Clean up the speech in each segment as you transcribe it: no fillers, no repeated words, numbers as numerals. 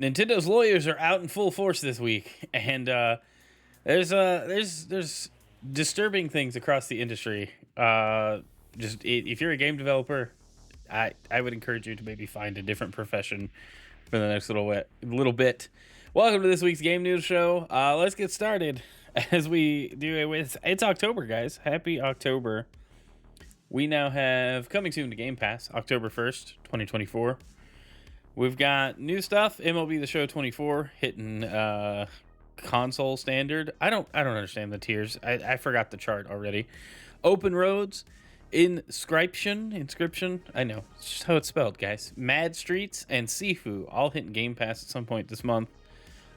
Nintendo's lawyers are out in full force this week, and there's disturbing things across the industry. If you're a game developer, I would encourage you to maybe find a different profession for the next little bit. Welcome to this week's game news show. Let's get started as we do it with it's October, guys. Happy October. We now have coming soon to Game Pass, October 1st, 2024. We've got new stuff, MLB The Show 24 hitting console standard. I don't understand the tiers. I forgot the chart already. Open Roads, Inscription. I know, it's just how it's spelled, guys. Mad Streets and Sifu all hitting Game Pass at some point this month.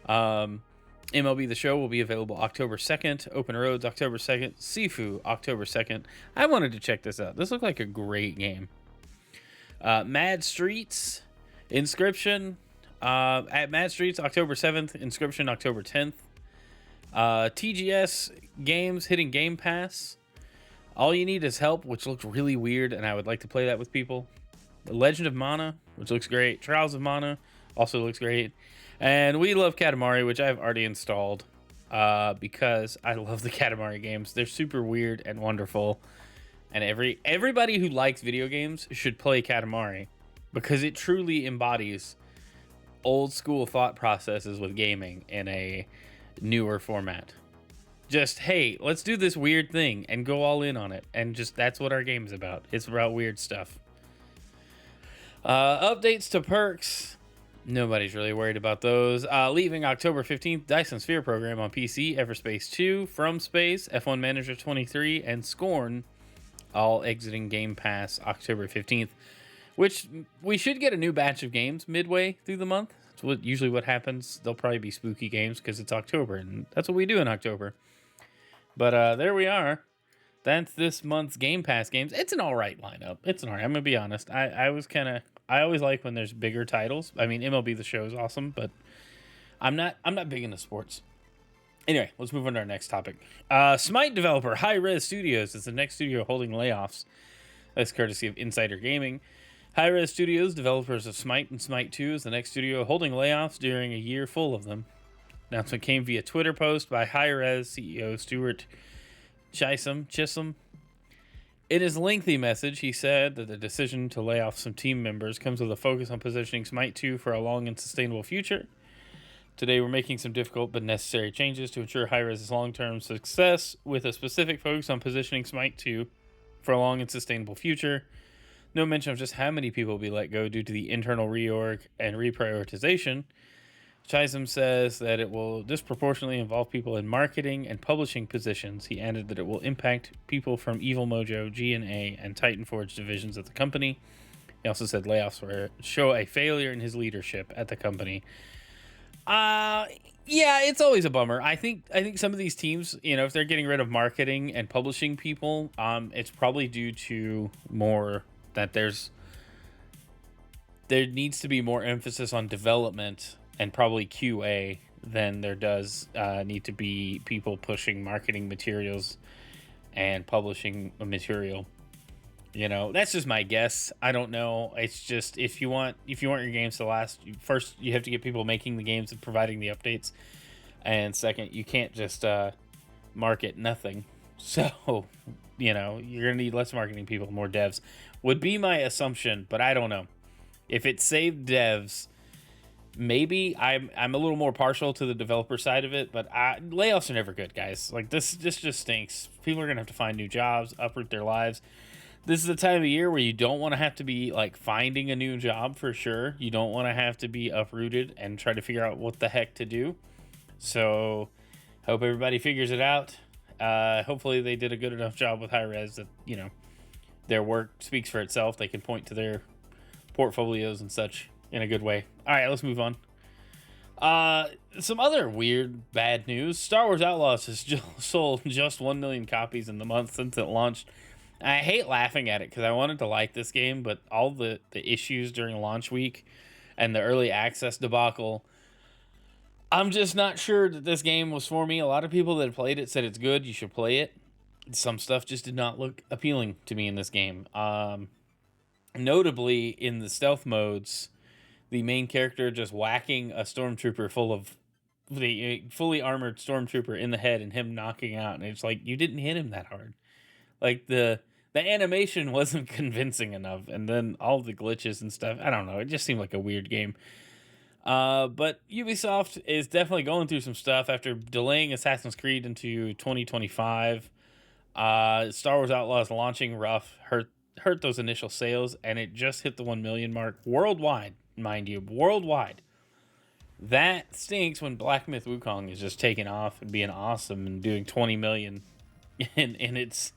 MLB The Show will be available October 2nd. Open Roads, October 2nd. Sifu, October 2nd. I wanted to check this out. This looked like a great game. Mad Streets, Inscription, at Mad Streets, October 7th. Inscription, October 10th. TGS games hitting Game Pass. All You Need Is Help, which looks really weird, and I would like to play that with people. The Legend of Mana, which looks great. Trials of Mana also looks great. And We Love Katamari, which I've already installed because I love the Katamari games. They're super weird and wonderful. And everybody who likes video games should play Katamari because it truly embodies old school thought processes with gaming in a newer format. Just, hey, let's do this weird thing and go all in on it. And just, that's what our game's about. It's about weird stuff. Updates to perks. Nobody's really worried about those. Leaving October 15th, Dyson Sphere program on PC, Everspace 2, From Space, F1 Manager 23, and Scorn all exiting Game Pass October 15th, which we should get a new batch of games midway through the month. That's usually what happens. They'll probably be spooky games because it's October, and that's what we do in October. But there we are. That's this month's Game Pass games. It's an all right lineup. It's an all right. I'm going to be honest. I always like when there's bigger titles. I mean, MLB The Show is awesome, but I'm not big into sports. Anyway, let's move on to our next topic. Smite developer Hi-Rez Studios is the next studio holding layoffs. That's courtesy of Insider Gaming. Hi-Rez Studios, developers of Smite and Smite 2, is the next studio holding layoffs during a year full of them. Announcement came via Twitter post by Hi-Rez CEO Stuart Chisholm. In his lengthy message, he said that the decision to lay off some team members comes with a focus on positioning Smite 2 for a long and sustainable future. Today, we're making some difficult but necessary changes to ensure Hi-Rez's long-term success with a specific focus on positioning Smite 2 for a long and sustainable future. No mention of just how many people will be let go due to the internal reorg and reprioritization. Chisholm says that it will disproportionately involve people in marketing and publishing positions. He added that it will impact people from Evil Mojo, G&A, and Titan Forge divisions of the company. He also said layoffs show a failure in his leadership at the company. Yeah, it's always a bummer. I think some of these teams, if they're getting rid of marketing and publishing people, it's probably due to more that there needs to be more emphasis on development and probably QA than there does need to be people pushing marketing materials and publishing material. That's just my guess. I don't know. It's just if you want your games to last, first you have to get people making the games and providing the updates, and second, you can't just market nothing. So you're gonna need less marketing people, more devs. Would be my assumption, but I don't know. If it saved devs, maybe. I'm a little more partial to the developer side of it, but layoffs are never good, guys. Like this just stinks. People are gonna have to find new jobs, uproot their lives. This is the time of year where you don't want to have to be like finding a new job for sure. You don't want to have to be uprooted and try to figure out what the heck to do. So, hope everybody figures it out. Hopefully they did a good enough job with Hi-Rez that their work speaks for itself. They can point to their portfolios and such in a good way. All right, let's move on. Some other weird, bad news. Star Wars Outlaws has sold just 1 million copies in the month since it launched. I hate laughing at it because I wanted to like this game, but all the issues during launch week and the early access debacle, I'm just not sure that this game was for me. A lot of people that played it said it's good, you should play it. Some stuff just did not look appealing to me in this game. Notably, in the stealth modes, the main character just whacking a stormtrooper full of the fully armored stormtrooper in the head and him knocking out, and it's like you didn't hit him that hard. Like the animation wasn't convincing enough, and then all the glitches and stuff. I don't know. It just seemed like a weird game. But Ubisoft is definitely going through some stuff after delaying Assassin's Creed into 2025. Star Wars Outlaws launching rough hurt those initial sales, and it just hit the 1 million mark worldwide, mind you, worldwide. That stinks when Black Myth Wukong is just taking off and being awesome and doing 20 million and it's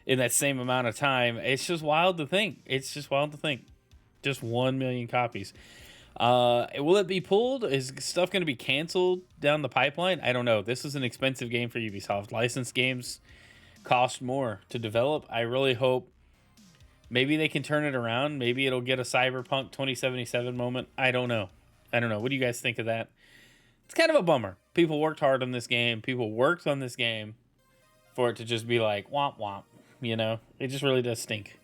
in that same amount of time. It's just wild to think. It's just wild to think. Just 1 million copies. Will it be pulled? Is stuff going to be canceled down the pipeline? I don't know. This is an expensive game for Ubisoft. Licensed games cost more to develop. I really hope maybe they can turn it around. Maybe it'll get a Cyberpunk 2077 moment. I don't know. What do you guys think of that? It's kind of a bummer. People worked hard on this game. People worked on this game for it to just be like, womp womp. You know, it just really does stink.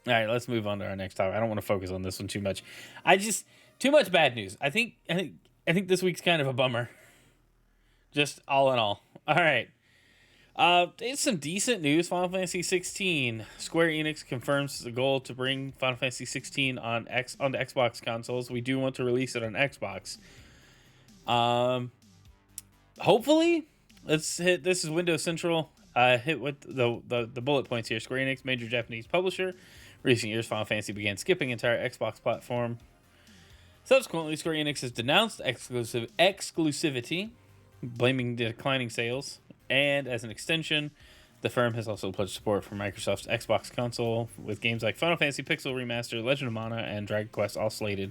All right, let's move on to our next topic. I don't want to focus on this one too much. Too much bad news. I think this week's kind of a bummer. Just all in all. All right. It's some decent news. Final Fantasy 16. Square Enix confirms the goal to bring Final Fantasy 16 onto Xbox consoles. We do want to release it on Xbox. Hopefully, let's hit. This is Windows Central. Hit with the bullet points here. Square Enix, major Japanese publisher. Recent years, Final Fantasy began skipping entire Xbox platform. Subsequently, Square Enix has denounced exclusivity, blaming declining sales. And as an extension, the firm has also pledged support for Microsoft's Xbox console, with games like Final Fantasy Pixel Remaster, Legend of Mana, and Dragon Quest all slated.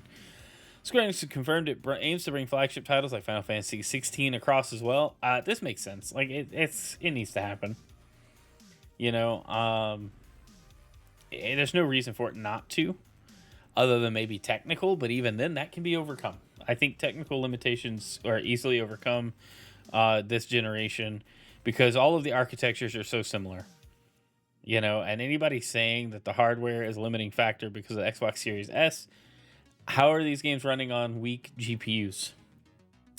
Square Enix confirmed it aims to bring flagship titles like Final Fantasy 16 across as well. This makes sense. Like it needs to happen. You know, there's no reason for it not to, other than maybe technical. But even then, that can be overcome. I think technical limitations are easily overcome this generation, because all of the architectures are so similar, you know, and anybody saying that the hardware is a limiting factor because of the Xbox Series S, how are these games running on weak GPUs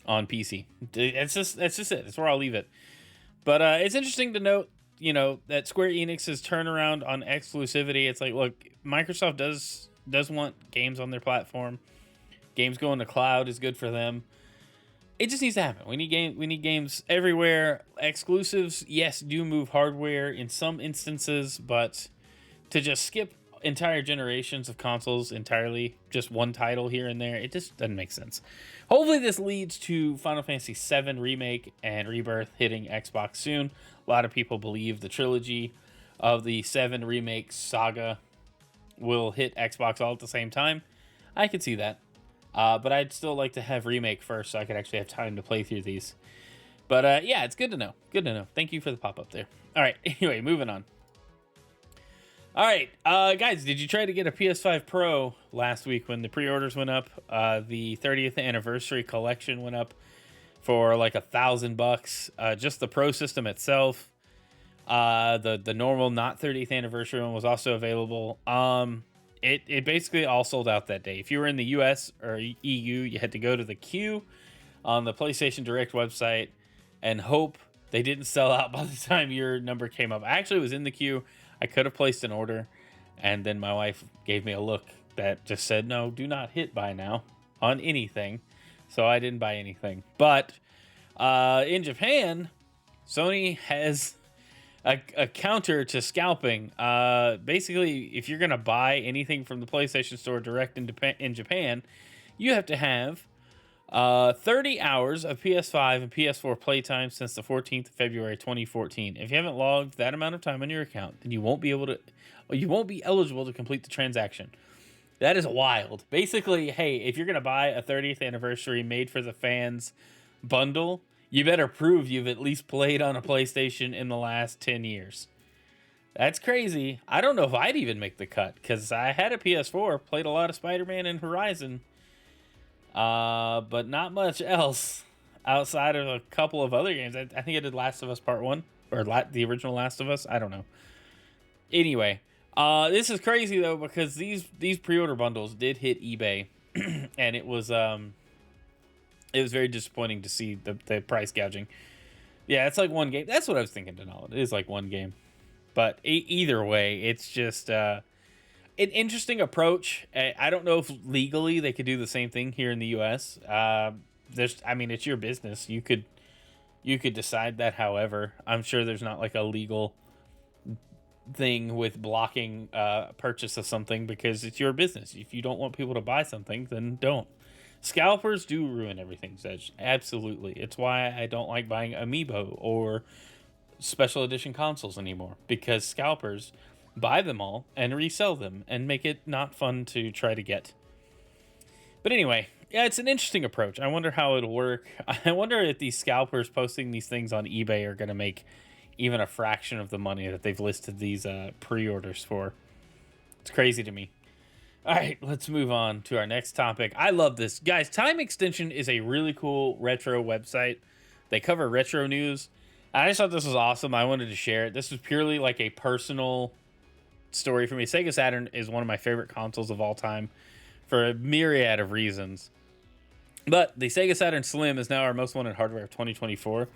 on PC? That's just it. That's where I'll leave it. But it's interesting to note, you know, that Square Enix's turnaround on exclusivity. It's like, look, Microsoft does want games on their platform. Games going to cloud is good for them. It just needs to happen. We need games everywhere. Exclusives, yes, do move hardware in some instances, but to just skip entire generations of consoles entirely, just one title here and there, it just doesn't make sense. Hopefully this leads to Final Fantasy VII Remake and Rebirth hitting Xbox soon. A lot of people believe the trilogy of the 7 Remake saga will hit Xbox all at the same time. I could see that. But I'd still like to have Remake first so I could actually have time to play through these. But yeah, it's good to know. Good to know. Thank you for the pop-up there. All right, anyway, moving on. All right, guys, did you try to get a PS5 Pro last week when the pre-orders went up? The 30th anniversary collection went up for like $1,000. Just the Pro system itself. The normal, not 30th anniversary one was also available. It basically all sold out that day. If you were in the US or EU, you had to go to the queue on the PlayStation Direct website and hope they didn't sell out by the time your number came up. I actually was in the queue. I could have placed an order, and then my wife gave me a look that just said, no, do not hit buy now on anything. So I didn't buy anything. But in Japan, Sony has a counter to scalping. Basically, if you're going to buy anything from the PlayStation Store direct in Japan, you have to have 30 hours of PS5 and PS4 playtime since the 14th of February 2014. If you haven't logged that amount of time on your account, then you won't be eligible to complete the transaction. That is wild. Basically, hey, if you're going to buy a 30th anniversary made for the fans bundle, you better prove you've at least played on a PlayStation in the last 10 years. That's crazy. I don't know if I'd even make the cut, because I had a PS4, played a lot of Spider-Man and Horizon, but not much else outside of a couple of other games. I think I did Last of Us Part 1, or the original Last of Us. I don't know. Anyway, this is crazy, though, because these pre-order bundles did hit eBay and it was very disappointing to see the price gouging. Yeah, it's like one game. That's what I was thinking, Denal. It is like one game. But either way, it's just an interesting approach. I don't know if legally they could do the same thing here in the U.S. I mean, it's your business. You could decide that. However, I'm sure there's not like a legal thing with blocking purchase of something because it's your business. If you don't want people to buy something, then don't. Scalpers do ruin everything, Sedge. Absolutely. It's why I don't like buying Amiibo or special edition consoles anymore, because scalpers buy them all and resell them and make it not fun to try to get. But anyway, yeah, it's an interesting approach. I wonder how it'll work. I wonder if these scalpers posting these things on eBay are going to make even a fraction of the money that they've listed these pre-orders for. It's crazy to me. All right, let's move on to our next topic. I love this. Guys, Time Extension is a really cool retro website. They cover retro news. I just thought this was awesome. I wanted to share it. This was purely like a personal story for me. Sega Saturn is one of my favorite consoles of all time for a myriad of reasons. But the Sega Saturn Slim is now our most wanted hardware of 2024.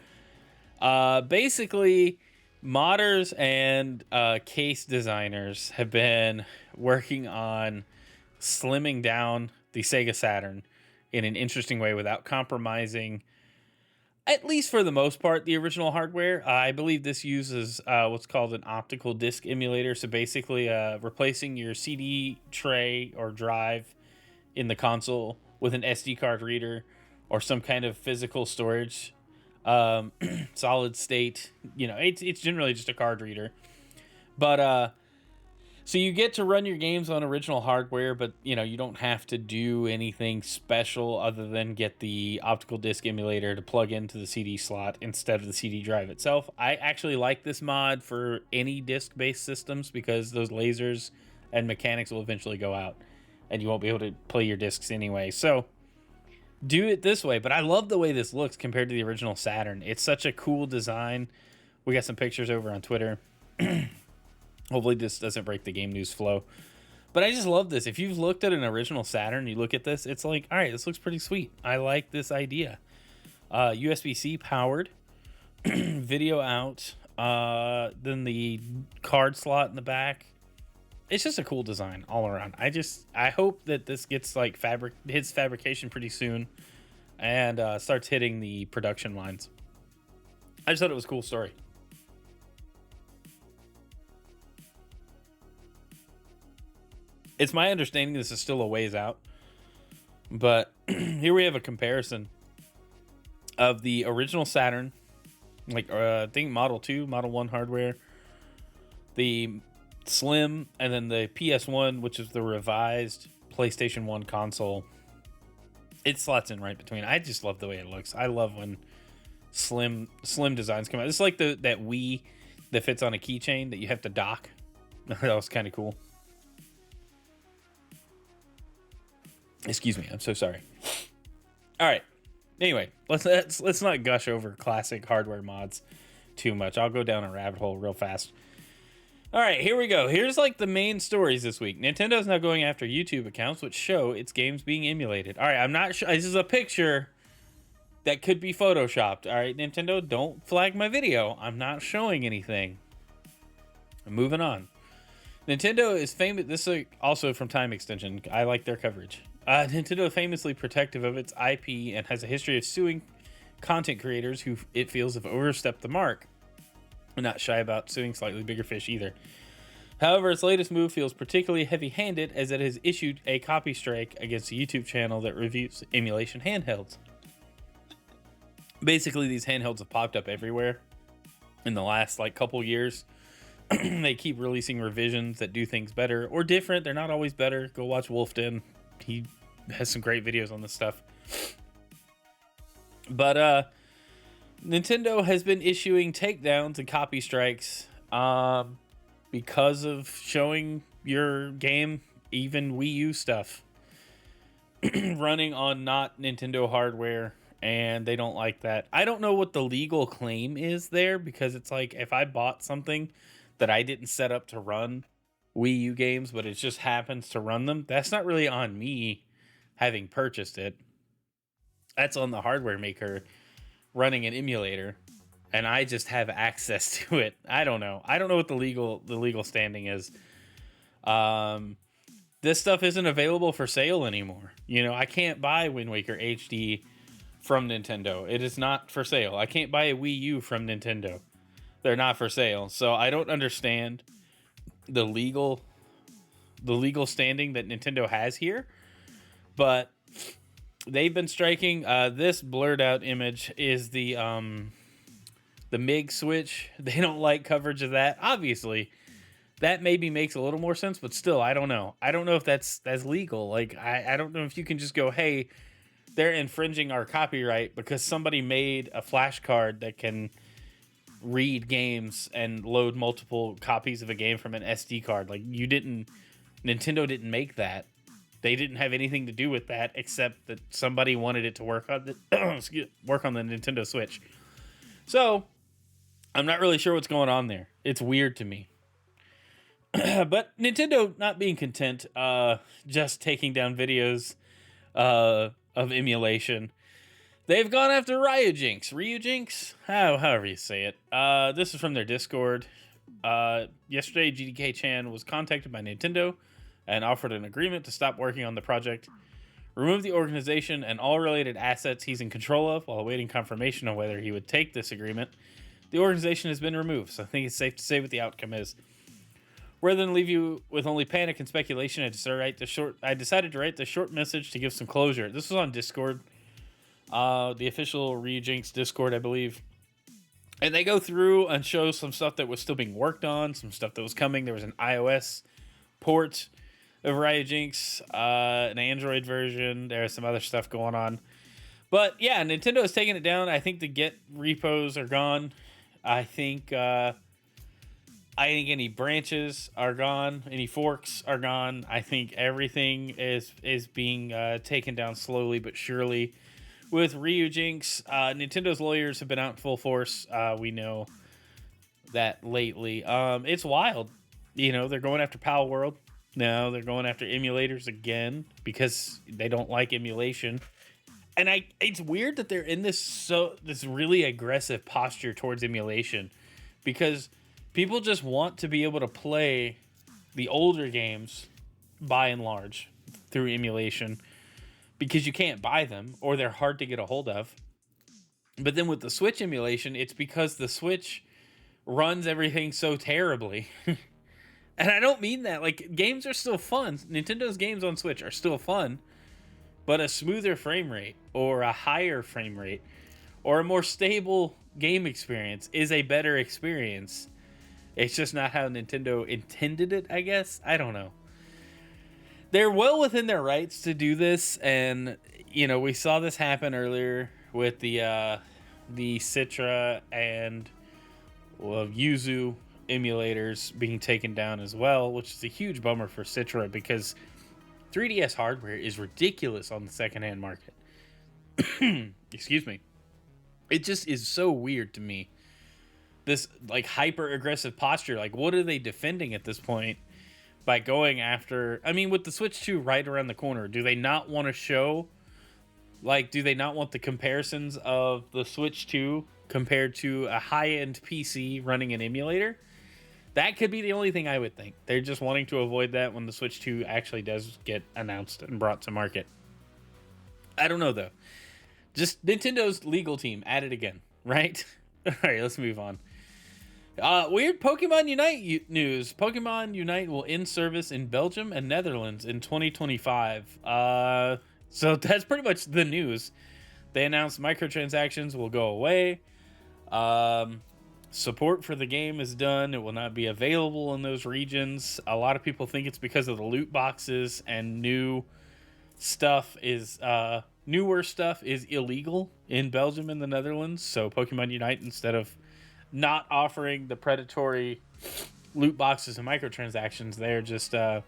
Basically, modders and case designers have been working on slimming down the Sega Saturn in an interesting way without compromising, at least for the most part, the original hardware. I believe this uses what's called an optical disc emulator. So basically replacing your CD tray or drive in the console with an SD card reader or some kind of physical storage, solid state. It's generally just a card reader. But so you get to run your games on original hardware, but you don't have to do anything special other than get the optical disc emulator to plug into the CD slot instead of the CD drive itself. I actually like this mod for any disc-based systems because those lasers and mechanics will eventually go out and you won't be able to play your discs anyway. So do it this way, but I love the way this looks compared to the original Saturn. It's such a cool design. We got some pictures over on Twitter. Hopefully this doesn't break the game news flow. But I just love this. If you've looked at an original Saturn, you look at this, it's like, all right, this looks pretty sweet. I like this idea. USB-C powered, video out, then the card slot in the back. It's just a cool design all around. I hope that this gets like hits fabrication pretty soon and starts hitting the production lines. I just thought it was a cool story. It's my understanding this is still a ways out, but here we have a comparison of the original Saturn, like I think Model 2, Model 1 hardware, the Slim, and then the PS1, which is the revised PlayStation 1 console. It slots in right between. I just love the way it looks. I love when slim designs come out. It's like that Wii that fits on a keychain that you have to dock. That was kind of cool. Excuse me, I'm so sorry. All right. Anyway, let's not gush over classic hardware mods too much. I'll go down a rabbit hole real fast. All right, here we go. Here's like the main stories this week. Nintendo's now going after YouTube accounts which show its games being emulated. All right, I'm not sure. This is a picture that could be photoshopped. All right, Nintendo, don't flag my video. I'm not showing anything. I'm moving on. Nintendo is famous. This is also from Time Extension. I like their coverage. Nintendo is famously protective of its IP and has a history of suing content creators who it feels have overstepped the mark. I'm not shy about suing slightly bigger fish either. However, its latest move feels particularly heavy-handed as it has issued a copy strike against a YouTube channel that reviews emulation handhelds. Basically, these handhelds have popped up everywhere in the last couple years. They keep releasing revisions that do things better or different. They're not always better. Go watch Wolfden. He has some great videos on this stuff. But Nintendo has been issuing takedowns and copy strikes because of showing your game, even Wii U stuff, running on not Nintendo hardware, and they don't like that. I don't know what the legal claim is there, because it's like if I bought something that I didn't set up to run Wii U games, but it just happens to run them, that's not really on me. having purchased it. That's on the hardware maker running an emulator, and I just have access to it. I don't know. I don't know what the legal standing is. This stuff isn't available for sale anymore. I can't buy Wind Waker HD from Nintendo. It is not for sale. I can't buy a Wii U from Nintendo. They're not for sale. So I don't understand the legal standing that Nintendo has here, but they've been striking. This blurred out image is the MIG switch. They don't like coverage of that. Obviously, that maybe makes a little more sense, but still, I don't know. I don't know if that's legal. Like, I don't know if you can just go, hey, they're infringing our copyright because somebody made a flash card that can read games and load multiple copies of a game from an SD card. Like, Nintendo didn't make that. They didn't have anything to do with that except that somebody wanted it to work on the Nintendo Switch. So, I'm not really sure what's going on there. It's weird to me. But Nintendo not being content, just taking down videos of emulation, they've gone after ryujinx, however you say it. This is from their Discord. Yesterday, GDK Chan was contacted by Nintendo and offered an agreement to stop working on the project, remove the organization and all related assets he's in control of while awaiting confirmation on whether he would take this agreement. The organization has been removed, so I think it's safe to say what the outcome is. Rather than leave you with only panic and speculation, I decided to write the short message to give some closure. This was on Discord, the official ryujinx Discord, I believe. And they go through and show some stuff that was still being worked on, some stuff that was coming. There was an iOS port of ryujinx, an Android version. There's some other stuff going on. But yeah, Nintendo has taken it down. I think the Git repos are gone. I think any branches are gone. Any forks are gone. I think everything is being taken down slowly but surely. With ryujinx, Nintendo's lawyers have been out in full force. We know that lately. It's wild. They're going after Pal World. No, they're going after emulators again because they don't like emulation. And it's weird that they're in this really aggressive posture towards emulation because people just want to be able to play the older games, by and large, through emulation because you can't buy them or they're hard to get a hold of. But then with the Switch emulation, it's because the Switch runs everything so terribly. And I don't mean that. Like, games are still fun. Nintendo's games on Switch are still fun. But a smoother frame rate or a higher frame rate or a more stable game experience is a better experience. It's just not how Nintendo intended it, I guess. I don't know. They're well within their rights to do this, and we saw this happen earlier with the Citra and Yuzu emulators being taken down as well, which is a huge bummer for Citra because 3DS hardware is ridiculous on the secondhand market. Excuse me. It just is so weird to me. This hyper aggressive posture. Like, what are they defending at this point by going after? I mean, with the Switch 2 right around the corner, do they not want to show? Do they not want the comparisons of the Switch 2 compared to a high-end PC running an emulator? That could be the only thing I would think. They're just wanting to avoid that when the Switch 2 actually does get announced and brought to market. I don't know, though. Just Nintendo's legal team at it again, right? All right, let's move on. Weird Pokemon Unite news. Pokemon Unite will end service in Belgium and Netherlands in 2025. So that's pretty much the news. They announced microtransactions will go away. Support for the game is done. It will not be available in those regions. A lot of people think it's because of the loot boxes and newer stuff is illegal in Belgium and the Netherlands. So Pokemon Unite, instead of not offering the predatory loot boxes and microtransactions, they're just gonna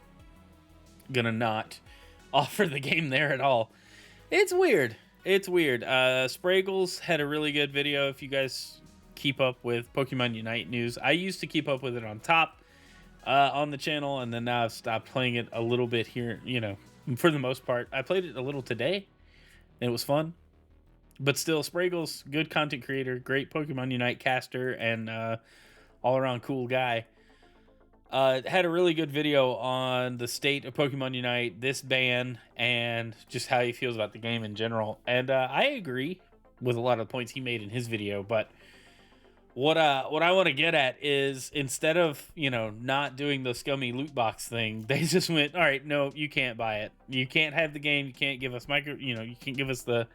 not offer the game there at all. It's weird. Spraggles had a really good video. If you guys keep up with Pokemon Unite news, I used to keep up with it on top on the channel, and then now I've stopped playing it a little bit here, for the most part. I played it a little today, and it was fun. But still, Spraggle's good content creator, great Pokemon Unite caster, and all around cool guy. Had a really good video on the state of Pokemon Unite, this ban, and just how he feels about the game in general. And I agree with a lot of the points he made in his video. But what I want to get at is, instead of not doing the scummy loot box thing, they just went, all right, no, you can't buy it. You can't have the game. You can't give us you can't give us the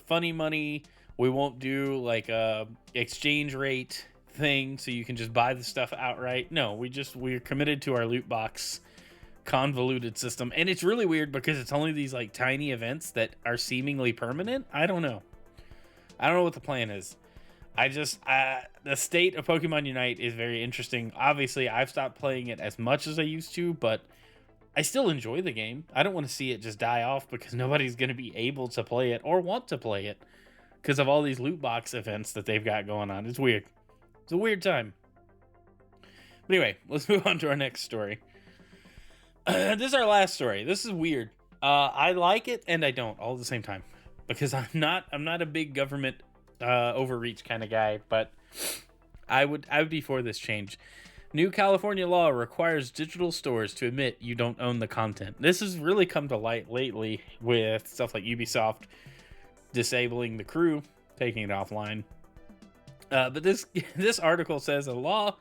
funny money. We won't do like a exchange rate thing so you can just buy the stuff outright. No, we're committed to our loot box convoluted system. And it's really weird because it's only these like tiny events that are seemingly permanent. I don't know what the plan is. The state of Pokemon Unite is very interesting. Obviously, I've stopped playing it as much as I used to, but I still enjoy the game. I don't want to see it just die off because nobody's going to be able to play it or want to play it because of all these loot box events that they've got going on. It's weird. It's a weird time. But anyway, let's move on to our next story. This is our last story. This is weird. I like it and I don't all at the same time because I'm not a big government overreach kind of guy, but I would be for this change. New California law requires digital stores to admit you don't own the content. This has really come to light lately with stuff like Ubisoft disabling the crew, taking it offline. But this article says a law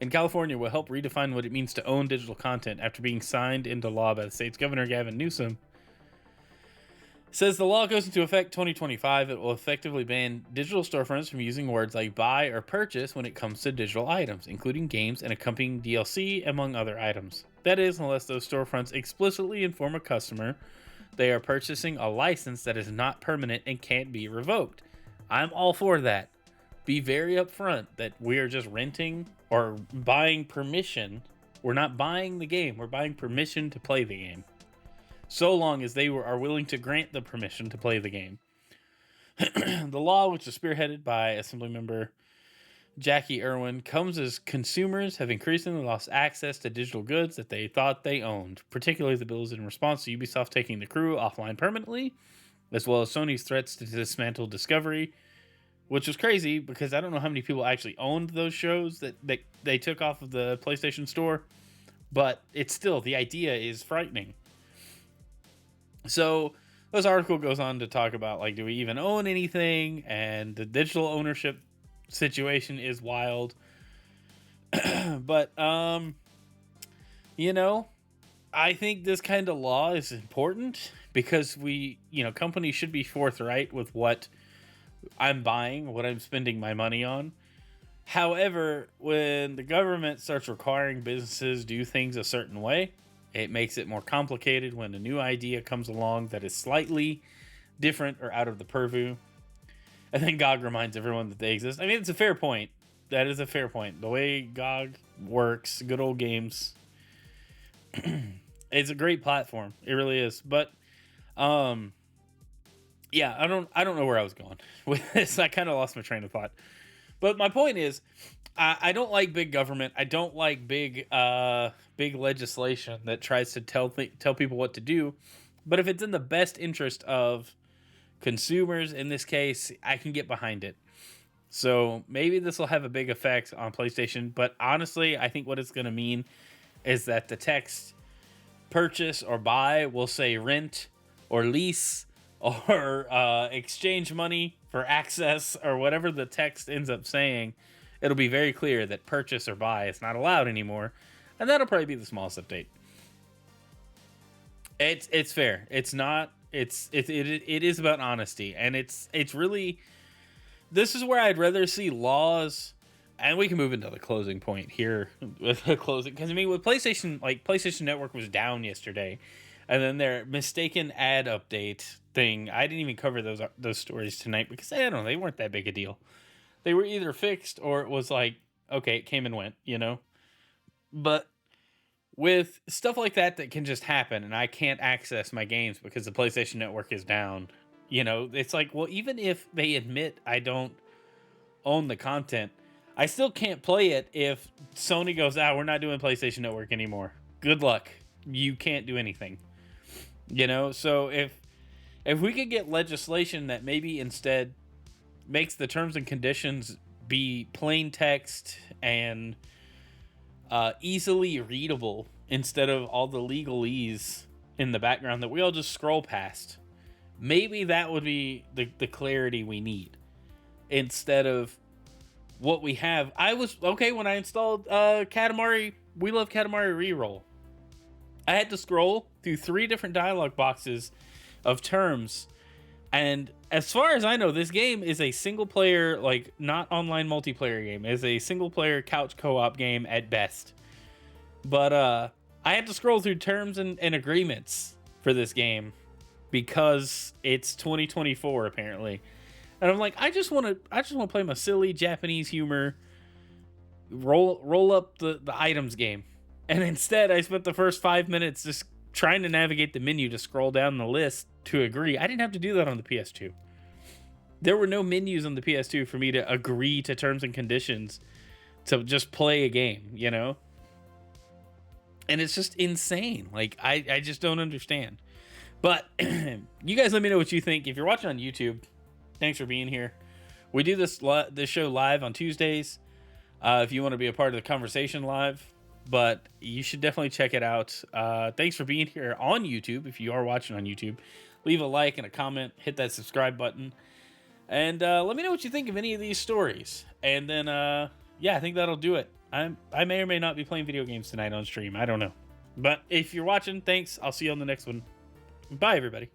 in California will help redefine what it means to own digital content after being signed into law by the state's governor, Gavin Newsom. Says the law goes into effect 2025. It will effectively ban digital storefronts from using words like buy or purchase when it comes to digital items, including games and accompanying DLC, among other items. That is, unless those storefronts explicitly inform a customer they are purchasing a license that is not permanent and can't be revoked. I'm all for that. Be very upfront that we are just renting or buying permission. We're not buying the game. We're buying permission to play the game. So long as they are willing to grant the permission to play the game. The law, which is spearheaded by Assemblymember Jackie Irwin, comes as consumers have increasingly lost access to digital goods that they thought they owned. Particularly, the bill is in response to Ubisoft taking the crew offline permanently, as well as Sony's threats to dismantle Discovery, which was crazy because I don't know how many people actually owned those shows that they took off of the PlayStation Store, but it's still, the idea is frightening. So this article goes on to talk about, like, do we even own anything? And the digital ownership situation is wild. But, I think this kind of law is important because companies should be forthright with what I'm buying, what I'm spending my money on. However, when the government starts requiring businesses do things a certain way, it makes it more complicated when a new idea comes along that is slightly different or out of the purview. I think GOG reminds everyone that they exist. I mean, it's a fair point. That is a fair point. The way GOG works, good old games, it's a great platform. It really is. But, yeah, I don't know where I was going with this. I kind of lost my train of thought. But my point is, I don't like big government. I don't like big legislation that tries to tell people what to do. But if it's in the best interest of consumers, in this case, I can get behind it. So maybe this will have a big effect on PlayStation. But honestly, I think what it's going to mean is that the text purchase or buy will say rent or lease or exchange money for access or whatever the text ends up saying. It'll be very clear that purchase or buy is not allowed anymore, and that'll probably be the smallest update. It's fair. It's not. It is about honesty, and it's really. This is where I'd rather see laws, and we can move into the closing point here with the closing, because I mean, with PlayStation, like PlayStation Network was down yesterday, and then their mistaken ad update thing. I didn't even cover those stories tonight because I don't know, they weren't that big a deal. They were either fixed or it was like, okay, it came and went, But with stuff like that can just happen and I can't access my games because the PlayStation Network is down, it's like, well, even if they admit I don't own the content, I still can't play it if Sony goes, we're not doing PlayStation Network anymore. Good luck. You can't do anything. You know, so if we could get legislation that maybe instead makes the terms and conditions be plain text and easily readable instead of all the legalese in the background that we all just scroll past, maybe that would be the clarity we need instead of what we have. I was okay when I installed Katamari. We Love Katamari Reroll. I had to scroll through 3 different dialogue boxes of terms, and as far as I know, this game is a single player, like not online multiplayer game. It's a single player couch co-op game at best. But I had to scroll through terms and agreements for this game because it's 2024 apparently. And I'm like, I just want to play my silly Japanese humor roll up the items game. And instead I spent the first 5 minutes just trying to navigate the menu to scroll down the list to agree. I didn't have to do that on the PS2. There were no menus on the PS2 for me to agree to terms and conditions to just play a game, you know? And it's just insane. Like, I just don't understand. But you guys let me know what you think. If you're watching on YouTube, thanks for being here. We do this show live on Tuesdays if you want to be a part of the conversation live. But you should definitely check it out. Thanks for being here on YouTube. If you are watching on YouTube, leave a like and a comment. Hit that subscribe button. And let me know what you think of any of these stories. And then, yeah, I think that'll do it. I may or may not be playing video games tonight on stream. I don't know. But if you're watching, thanks. I'll see you on the next one. Bye, everybody.